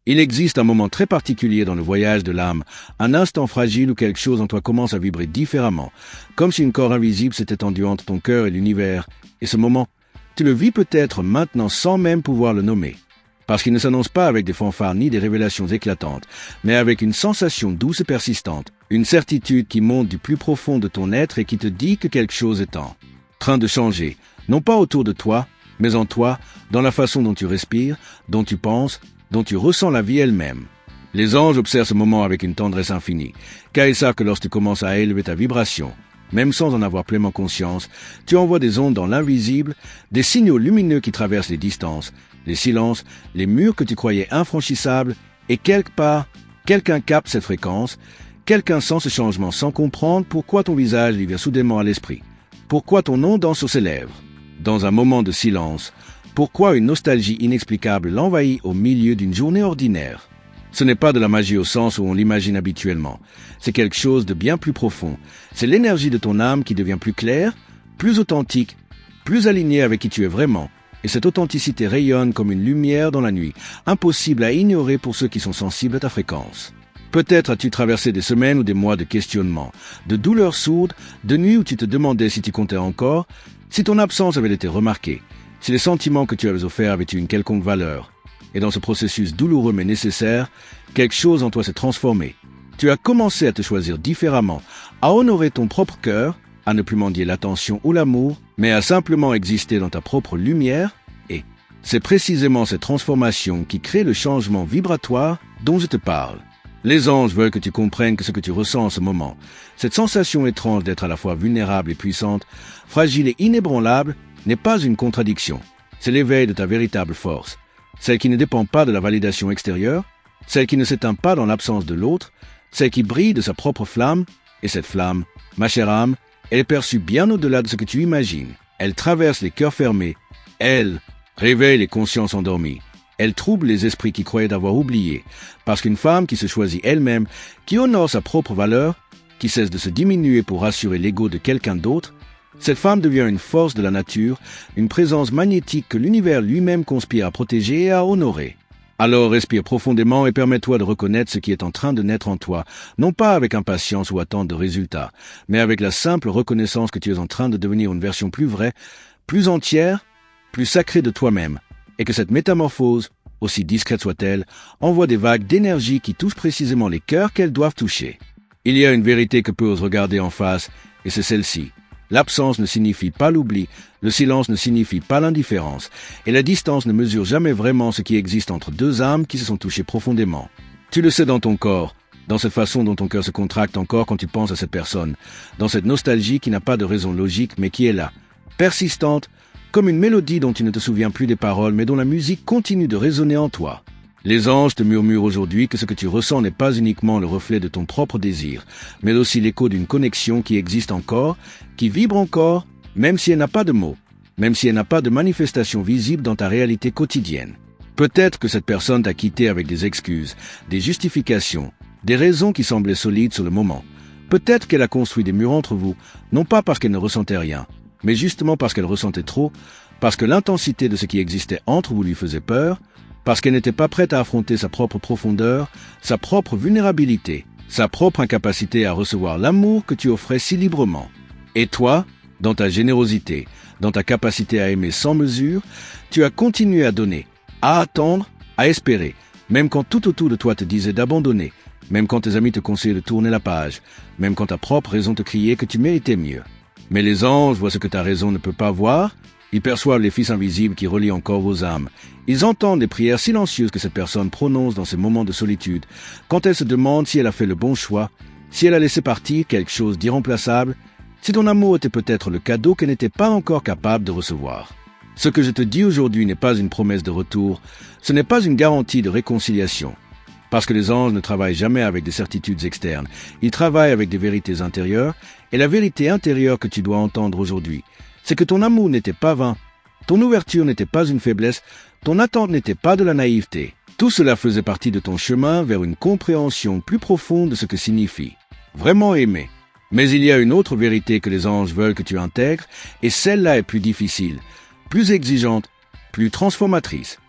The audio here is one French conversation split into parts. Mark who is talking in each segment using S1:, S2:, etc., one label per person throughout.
S1: Il existe un moment très particulier dans le voyage de l'âme, un instant fragile où quelque chose en toi commence à vibrer différemment, comme si une corde invisible s'était tendue entre ton cœur et l'univers, et ce moment, tu le vis peut-être maintenant sans même pouvoir le nommer. Parce qu'il ne s'annonce pas avec des fanfares ni des révélations éclatantes, mais avec une sensation douce et persistante, une certitude qui monte du plus profond de ton être et qui te dit que quelque chose est en train de changer, non pas autour de toi, mais en toi, dans la façon dont tu respires, dont tu penses, dont tu ressens la vie elle-même. Les anges observent ce moment avec une tendresse infinie, car ils savent que lorsque tu commences à élever ta vibration, même sans en avoir pleinement conscience, tu envoies des ondes dans l'invisible, des signaux lumineux qui traversent les distances, les silences, les murs que tu croyais infranchissables, et quelque part, quelqu'un capte cette fréquence, quelqu'un sent ce changement sans comprendre pourquoi ton visage lui vient soudainement à l'esprit, pourquoi ton nom danse sur ses lèvres. Dans un moment de silence, pourquoi une nostalgie inexplicable l'envahit au milieu d'une journée ordinaire. Ce n'est pas de la magie au sens où on l'imagine habituellement. C'est quelque chose de bien plus profond. C'est l'énergie de ton âme qui devient plus claire, plus authentique, plus alignée avec qui tu es vraiment. Et cette authenticité rayonne comme une lumière dans la nuit, impossible à ignorer pour ceux qui sont sensibles à ta fréquence. Peut-être as-tu traversé des semaines ou des mois de questionnement, de douleurs sourdes, de nuits où tu te demandais si tu comptais encore, si ton absence avait été remarquée, si les sentiments que tu avais offerts avaient eu une quelconque valeur. Et dans ce processus douloureux mais nécessaire, quelque chose en toi s'est transformé. Tu as commencé à te choisir différemment, à honorer ton propre cœur, à ne plus mendier l'attention ou l'amour, mais à simplement exister dans ta propre lumière, et c'est précisément cette transformation qui crée le changement vibratoire dont je te parle. Les anges veulent que tu comprennes que ce que tu ressens en ce moment, cette sensation étrange d'être à la fois vulnérable et puissante, fragile et inébranlable, n'est pas une contradiction. C'est l'éveil de ta véritable force, celle qui ne dépend pas de la validation extérieure, celle qui ne s'éteint pas dans l'absence de l'autre, celle qui brille de sa propre flamme, et cette flamme, ma chère âme, elle est perçue bien au-delà de ce que tu imagines. Elle traverse les cœurs fermés. Elle réveille les consciences endormies. Elle trouble les esprits qui croyaient avoir oublié. Parce qu'une femme qui se choisit elle-même, qui honore sa propre valeur, qui cesse de se diminuer pour rassurer l'ego de quelqu'un d'autre, cette femme devient une force de la nature, une présence magnétique que l'univers lui-même conspire à protéger et à honorer. Alors respire profondément et permets-toi de reconnaître ce qui est en train de naître en toi, non pas avec impatience ou attente de résultats, mais avec la simple reconnaissance que tu es en train de devenir une version plus vraie, plus entière, plus sacrée de toi-même, et que cette métamorphose, aussi discrète soit-elle, envoie des vagues d'énergie qui touchent précisément les cœurs qu'elles doivent toucher. Il y a une vérité que peu osent regarder en face, et c'est celle-ci. L'absence ne signifie pas l'oubli, le silence ne signifie pas l'indifférence, et la distance ne mesure jamais vraiment ce qui existe entre deux âmes qui se sont touchées profondément. Tu le sais dans ton corps, dans cette façon dont ton cœur se contracte encore quand tu penses à cette personne, dans cette nostalgie qui n'a pas de raison logique mais qui est là, persistante, comme une mélodie dont tu ne te souviens plus des paroles mais dont la musique continue de résonner en toi. Les anges te murmurent aujourd'hui que ce que tu ressens n'est pas uniquement le reflet de ton propre désir, mais aussi l'écho d'une connexion qui existe encore, qui vibre encore, même si elle n'a pas de mots, même si elle n'a pas de manifestation visible dans ta réalité quotidienne. Peut-être que cette personne t'a quitté avec des excuses, des justifications, des raisons qui semblaient solides sur le moment. Peut-être qu'elle a construit des murs entre vous, non pas parce qu'elle ne ressentait rien, mais justement parce qu'elle ressentait trop, parce que l'intensité de ce qui existait entre vous lui faisait peur, parce qu'elle n'était pas prête à affronter sa propre profondeur, sa propre vulnérabilité, sa propre incapacité à recevoir l'amour que tu offrais si librement. Et toi, dans ta générosité, dans ta capacité à aimer sans mesure, tu as continué à donner, à attendre, à espérer, même quand tout autour de toi te disait d'abandonner, même quand tes amis te conseillaient de tourner la page, même quand ta propre raison te criait que tu méritais mieux. Mais les anges voient ce que ta raison ne peut pas voir. Ils perçoivent les fils invisibles qui relient encore vos âmes. Ils entendent les prières silencieuses que cette personne prononce dans ces moments de solitude, quand elle se demande si elle a fait le bon choix, si elle a laissé partir quelque chose d'irremplaçable, si ton amour était peut-être le cadeau qu'elle n'était pas encore capable de recevoir. Ce que je te dis aujourd'hui n'est pas une promesse de retour, ce n'est pas une garantie de réconciliation. Parce que les anges ne travaillent jamais avec des certitudes externes, ils travaillent avec des vérités intérieures, et la vérité intérieure que tu dois entendre aujourd'hui, c'est que ton amour n'était pas vain, ton ouverture n'était pas une faiblesse, ton attente n'était pas de la naïveté. Tout cela faisait partie de ton chemin vers une compréhension plus profonde de ce que signifie vraiment aimer. Mais il y a une autre vérité que les anges veulent que tu intègres, et celle-là est plus difficile, plus exigeante, plus transformatrice.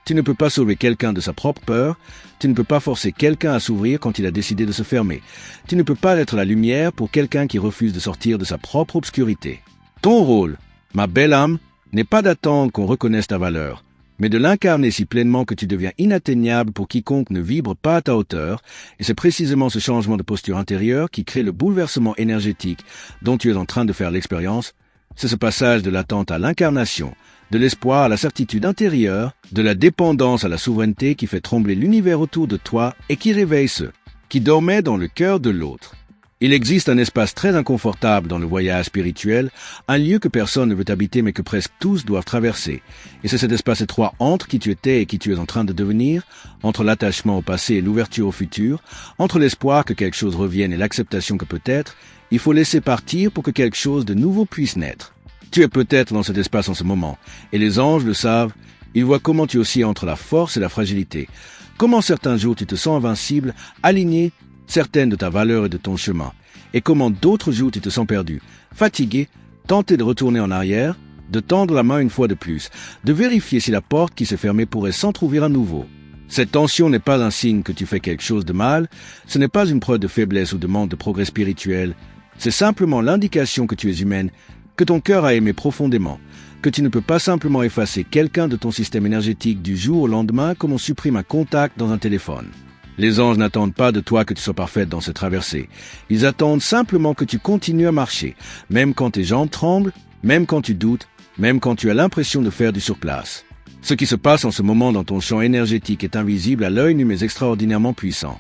S1: Tu ne peux pas sauver quelqu'un de sa propre peur. Tu ne peux pas forcer quelqu'un à s'ouvrir quand il a décidé de se fermer. Tu ne peux pas être la lumière pour quelqu'un qui refuse de sortir de sa propre obscurité. Ton rôle, ma belle âme, n'est pas d'attendre qu'on reconnaisse ta valeur, mais de l'incarner si pleinement que tu deviens inatteignable pour quiconque ne vibre pas à ta hauteur, et c'est précisément ce changement de posture intérieure qui crée le bouleversement énergétique dont tu es en train de faire l'expérience. C'est ce passage de l'attente à l'incarnation, de l'espoir à la certitude intérieure, de la dépendance à la souveraineté qui fait trembler l'univers autour de toi et qui réveille ceux qui dormaient dans le cœur de l'autre. Il existe un espace très inconfortable dans le voyage spirituel, un lieu que personne ne veut habiter mais que presque tous doivent traverser. Et c'est cet espace étroit entre qui tu étais et qui tu es en train de devenir, entre l'attachement au passé et l'ouverture au futur, entre l'espoir que quelque chose revienne et l'acceptation que peut-être, il faut laisser partir pour que quelque chose de nouveau puisse naître. Tu es peut-être dans cet espace en ce moment, et les anges le savent, ils voient comment tu oscilles entre la force et la fragilité, comment certains jours tu te sens invincible, aligné, certaine de ta valeur et de ton chemin, et comment d'autres jours tu te sens perdu, fatigué, tenté de retourner en arrière, de tendre la main une fois de plus, de vérifier si la porte qui s'est fermée pourrait s'entrouvrir à nouveau. Cette tension n'est pas un signe que tu fais quelque chose de mal, ce n'est pas une preuve de faiblesse ou de manque de progrès spirituel, c'est simplement l'indication que tu es humaine, que ton cœur a aimé profondément, que tu ne peux pas simplement effacer quelqu'un de ton système énergétique du jour au lendemain comme on supprime un contact dans un téléphone. Les anges n'attendent pas de toi que tu sois parfaite dans cette traversée. Ils attendent simplement que tu continues à marcher, même quand tes jambes tremblent, même quand tu doutes, même quand tu as l'impression de faire du surplace. Ce qui se passe en ce moment dans ton champ énergétique est invisible à l'œil nu mais extraordinairement puissant.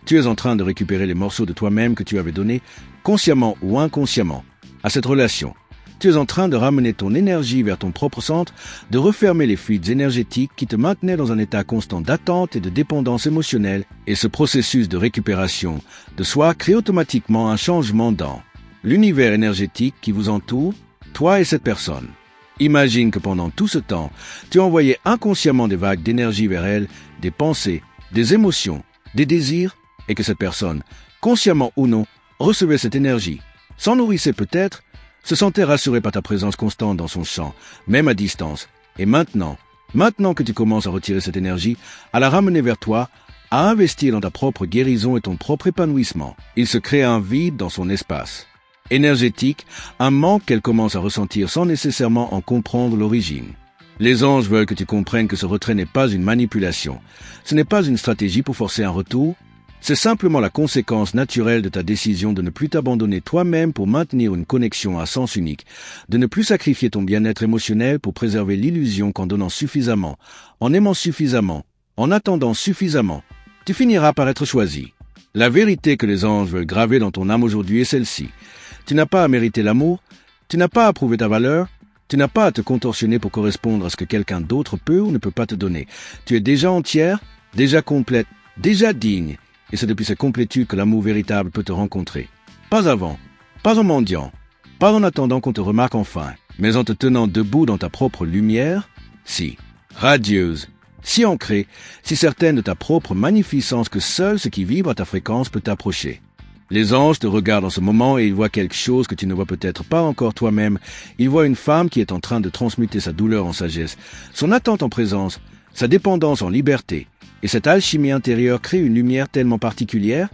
S1: Tu es en train de récupérer les morceaux de toi-même que tu avais donnés, consciemment ou inconsciemment, à cette relation. Tu es en train de ramener ton énergie vers ton propre centre, de refermer les fuites énergétiques qui te maintenaient dans un état constant d'attente et de dépendance émotionnelle, et ce processus de récupération de soi crée automatiquement un changement dans l'univers énergétique qui vous entoure, toi et cette personne. Imagine que pendant tout ce temps, tu envoyais inconsciemment des vagues d'énergie vers elle, des pensées, des émotions, des désirs, et que cette personne, consciemment ou non, recevait cette énergie, s'en nourrissait peut-être, se sentait rassuré par ta présence constante dans son champ, même à distance. Et maintenant que tu commences à retirer cette énergie, à la ramener vers toi, à investir dans ta propre guérison et ton propre épanouissement, il se crée un vide dans son espace énergétique, un manque qu'elle commence à ressentir sans nécessairement en comprendre l'origine. Les anges veulent que tu comprennes que ce retrait n'est pas une manipulation. Ce n'est pas une stratégie pour forcer un retour. C'est simplement la conséquence naturelle de ta décision de ne plus t'abandonner toi-même pour maintenir une connexion à sens unique, de ne plus sacrifier ton bien-être émotionnel pour préserver l'illusion qu'en donnant suffisamment, en aimant suffisamment, en attendant suffisamment, tu finiras par être choisi. La vérité que les anges veulent graver dans ton âme aujourd'hui est celle-ci. Tu n'as pas à mériter l'amour, tu n'as pas à prouver ta valeur, tu n'as pas à te contorsionner pour correspondre à ce que quelqu'un d'autre peut ou ne peut pas te donner. Tu es déjà entière, déjà complète, déjà digne. Et c'est depuis cette complétude que l'amour véritable peut te rencontrer. Pas avant, pas en mendiant, pas en attendant qu'on te remarque enfin, mais en te tenant debout dans ta propre lumière, si radieuse, si ancrée, si certaine de ta propre magnificence que seul ce qui vibre à ta fréquence peut t'approcher. Les anges te regardent en ce moment et ils voient quelque chose que tu ne vois peut-être pas encore toi-même. Ils voient une femme qui est en train de transmuter sa douleur en sagesse, son attente en présence, sa dépendance en liberté. Et cette alchimie intérieure crée une lumière tellement particulière,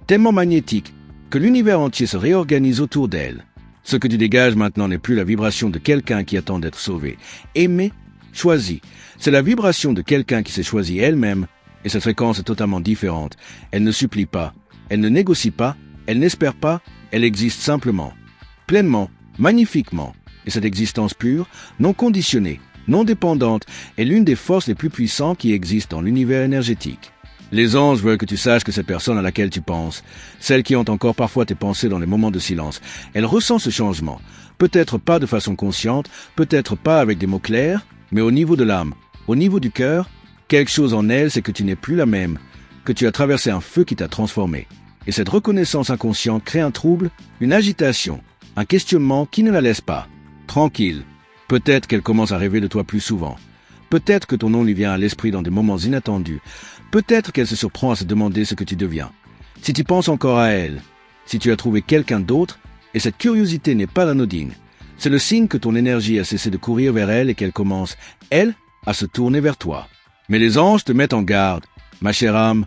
S1: tellement magnétique, que l'univers entier se réorganise autour d'elle. Ce que tu dégages maintenant n'est plus la vibration de quelqu'un qui attend d'être sauvé. Aimé, choisi. C'est la vibration de quelqu'un qui s'est choisi elle-même, et cette fréquence est totalement différente. Elle ne supplie pas, elle ne négocie pas, elle n'espère pas, elle existe simplement, pleinement, magnifiquement. Et cette existence pure, non conditionnée, non dépendante, est l'une des forces les plus puissantes qui existent dans l'univers énergétique. Les anges veulent que tu saches que cette personne à laquelle tu penses, celle qui hante encore parfois tes pensées dans les moments de silence, elle ressent ce changement, peut-être pas de façon consciente, peut-être pas avec des mots clairs, mais au niveau de l'âme, au niveau du cœur, quelque chose en elle, c'est que tu n'es plus la même, que tu as traversé un feu qui t'a transformé. Et cette reconnaissance inconsciente crée un trouble, une agitation, un questionnement qui ne la laisse pas tranquille. Peut-être qu'elle commence à rêver de toi plus souvent. Peut-être que ton nom lui vient à l'esprit dans des moments inattendus. Peut-être qu'elle se surprend à se demander ce que tu deviens. Si tu penses encore à elle, si tu as trouvé quelqu'un d'autre, et cette curiosité n'est pas anodine, c'est le signe que ton énergie a cessé de courir vers elle et qu'elle commence, elle, à se tourner vers toi. Mais les anges te mettent en garde, ma chère âme,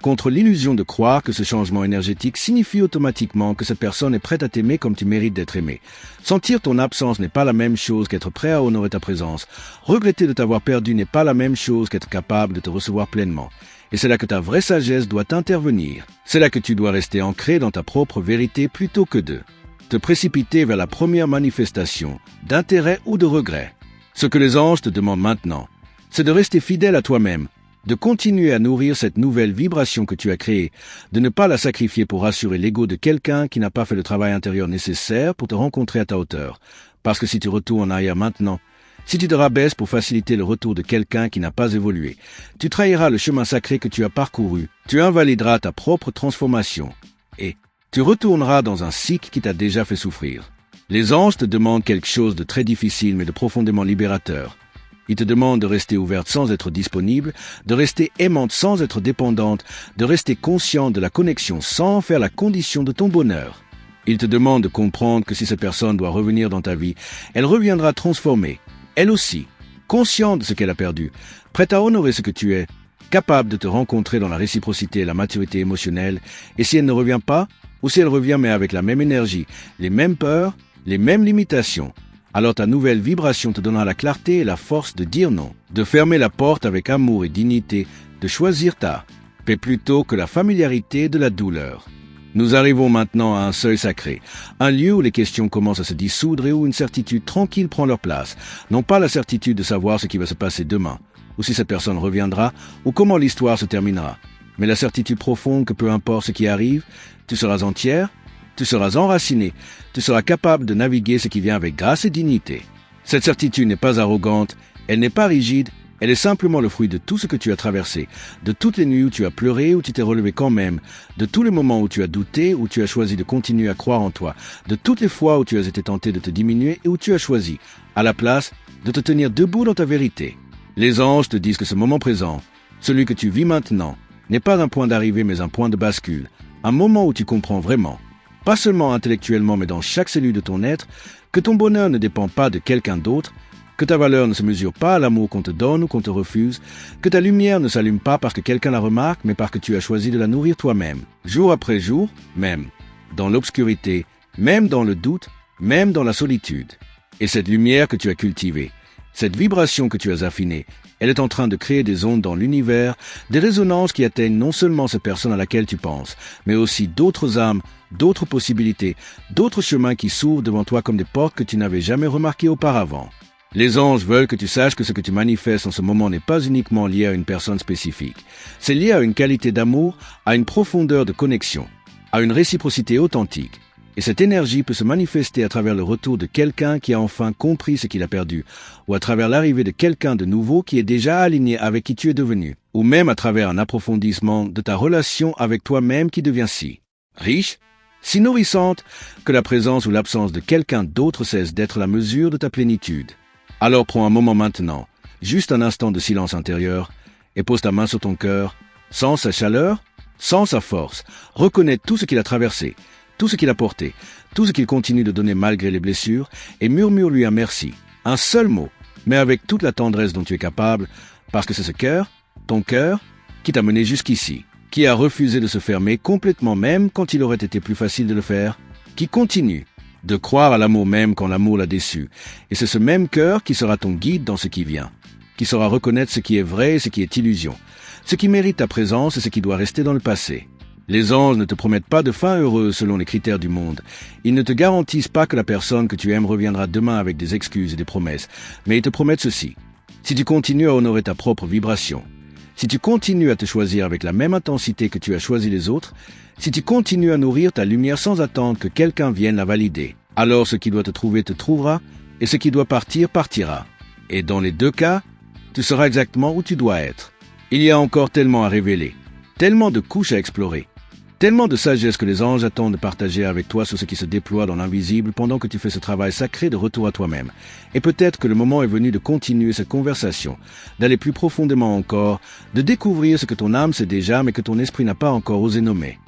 S1: contre l'illusion de croire que ce changement énergétique signifie automatiquement que cette personne est prête à t'aimer comme tu mérites d'être aimé. Sentir ton absence n'est pas la même chose qu'être prêt à honorer ta présence. Regretter de t'avoir perdu n'est pas la même chose qu'être capable de te recevoir pleinement. Et c'est là que ta vraie sagesse doit intervenir. C'est là que tu dois rester ancré dans ta propre vérité plutôt que de te précipiter vers la première manifestation d'intérêt ou de regret. Ce que les anges te demandent maintenant, c'est de rester fidèle à toi-même, de continuer à nourrir cette nouvelle vibration que tu as créée, de ne pas la sacrifier pour rassurer l'ego de quelqu'un qui n'a pas fait le travail intérieur nécessaire pour te rencontrer à ta hauteur. Parce que si tu retournes en arrière maintenant, si tu te rabaisses pour faciliter le retour de quelqu'un qui n'a pas évolué, tu trahiras le chemin sacré que tu as parcouru, tu invalideras ta propre transformation, et tu retourneras dans un cycle qui t'a déjà fait souffrir. Les anges te demandent quelque chose de très difficile mais de profondément libérateur. Ils te demandent de rester ouverte sans être disponible, de rester aimante sans être dépendante, de rester consciente de la connexion sans faire la condition de ton bonheur. Ils te demandent de comprendre que si cette personne doit revenir dans ta vie, elle reviendra transformée, elle aussi, consciente de ce qu'elle a perdu, prête à honorer ce que tu es, capable de te rencontrer dans la réciprocité et la maturité émotionnelle, et si elle ne revient pas, ou si elle revient mais avec la même énergie, les mêmes peurs, les mêmes limitations, alors ta nouvelle vibration te donnera la clarté et la force de dire non, de fermer la porte avec amour et dignité, de choisir ta paix plutôt que la familiarité de la douleur. Nous arrivons maintenant à un seuil sacré, un lieu où les questions commencent à se dissoudre et où une certitude tranquille prend leur place, non pas la certitude de savoir ce qui va se passer demain, ou si cette personne reviendra, ou comment l'histoire se terminera, mais la certitude profonde que peu importe ce qui arrive, tu seras entière, tu seras enraciné, tu seras capable de naviguer ce qui vient avec grâce et dignité. Cette certitude n'est pas arrogante, elle n'est pas rigide, elle est simplement le fruit de tout ce que tu as traversé, de toutes les nuits où tu as pleuré, où tu t'es relevé quand même, de tous les moments où tu as douté, où tu as choisi de continuer à croire en toi, de toutes les fois où tu as été tenté de te diminuer et où tu as choisi, à la place, de te tenir debout dans ta vérité. Les anges te disent que ce moment présent, celui que tu vis maintenant, n'est pas un point d'arrivée mais un point de bascule, un moment où tu comprends vraiment, pas seulement intellectuellement mais dans chaque cellule de ton être, que ton bonheur ne dépend pas de quelqu'un d'autre, que ta valeur ne se mesure pas à l'amour qu'on te donne ou qu'on te refuse, que ta lumière ne s'allume pas parce que quelqu'un la remarque mais parce que tu as choisi de la nourrir toi-même, jour après jour, même, dans l'obscurité, même dans le doute, même dans la solitude. Et cette lumière que tu as cultivée, cette vibration que tu as affinée, elle est en train de créer des ondes dans l'univers, des résonances qui atteignent non seulement cette personne à laquelle tu penses, mais aussi d'autres âmes, d'autres possibilités, d'autres chemins qui s'ouvrent devant toi comme des portes que tu n'avais jamais remarquées auparavant. Les anges veulent que tu saches que ce que tu manifestes en ce moment n'est pas uniquement lié à une personne spécifique. C'est lié à une qualité d'amour, à une profondeur de connexion, à une réciprocité authentique. Et cette énergie peut se manifester à travers le retour de quelqu'un qui a enfin compris ce qu'il a perdu, ou à travers l'arrivée de quelqu'un de nouveau qui est déjà aligné avec qui tu es devenu, ou même à travers un approfondissement de ta relation avec toi-même qui devient si riche, si nourrissante, que la présence ou l'absence de quelqu'un d'autre cesse d'être la mesure de ta plénitude. Alors prends un moment maintenant, juste un instant de silence intérieur, et pose ta main sur ton cœur, sens sa chaleur, sens sa force, reconnais tout ce qu'il a traversé, tout ce qu'il a porté, tout ce qu'il continue de donner malgré les blessures, et murmure-lui un merci, un seul mot, mais avec toute la tendresse dont tu es capable, parce que c'est ce cœur, ton cœur, qui t'a mené jusqu'ici, qui a refusé de se fermer complètement même quand il aurait été plus facile de le faire, qui continue de croire à l'amour même quand l'amour l'a déçu, et c'est ce même cœur qui sera ton guide dans ce qui vient, qui saura reconnaître ce qui est vrai et ce qui est illusion, ce qui mérite ta présence et ce qui doit rester dans le passé. Les anges ne te promettent pas de fin heureuse selon les critères du monde. Ils ne te garantissent pas que la personne que tu aimes reviendra demain avec des excuses et des promesses, mais ils te promettent ceci. Si tu continues à honorer ta propre vibration, si tu continues à te choisir avec la même intensité que tu as choisi les autres, si tu continues à nourrir ta lumière sans attendre que quelqu'un vienne la valider, alors ce qui doit te trouver te trouvera, et ce qui doit partir partira. Et dans les deux cas, tu seras exactement où tu dois être. Il y a encore tellement à révéler, tellement de couches à explorer, tellement de sagesse que les anges attendent de partager avec toi sur ce qui se déploie dans l'invisible pendant que tu fais ce travail sacré de retour à toi-même. Et peut-être que le moment est venu de continuer cette conversation, d'aller plus profondément encore, de découvrir ce que ton âme sait déjà mais que ton esprit n'a pas encore osé nommer.